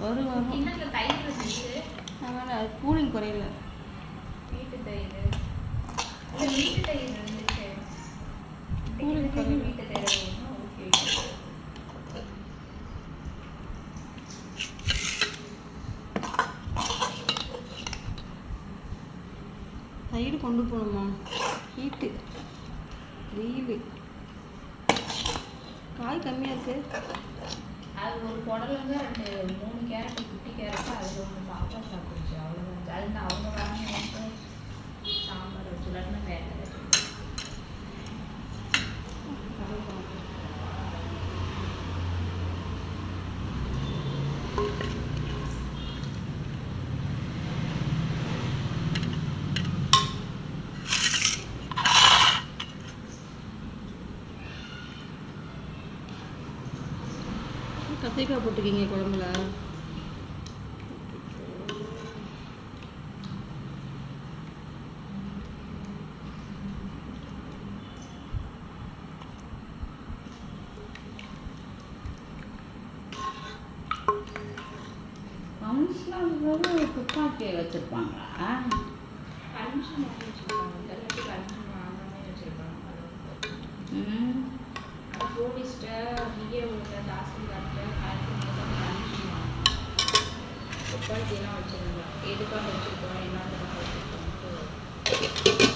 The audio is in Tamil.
வரும் வரும். கிண்ணத்தில் தயிர் இருந்துச்சு. அதனால் அது கூலிங் குறையில. வீட்டு தயிர் இல்லை, வீட்டு தயிர் இருந்துச்சு. கூலிங் குறையில. வீட்டு தயிர் ஓகே. தயிர் கொண்டு போகணுமா? ஹீட்டு, வெயில், காய் கம்மியாக இருக்குது. அது ஒரு குடலுங்க 2-3 கேரட்டு, குட்டி கேரட்டு, அதில் ஒன்று பாப்பா சாப்பிடுச்சு. அவ்வளோதான். அது நான் அவங்க வாங்க சாம்பார் வச்சுலான்னு வேலை கத்திரிக்காய் போட்டிருக்கீங்க குழம்புல. ஃபங்க்ஷனாக துப்பாக்கி வச்சுருப்பாங்களா? ஃபங்க்ஷன் வச்சுருப்பாங்க, எல்லாத்தையும் ஃபங்க்ஷன் வாங்காமே வச்சுருப்பாங்க. போலீஸ்ட்ட விஏஓட்ட தாசில்தார்கிட்ட துப்பாக்கியெல்லாம் வச்சுருந்தோம். எதுக்காக வச்சுருக்கோம், என்னத்துக்காக வச்சுருக்கோம்.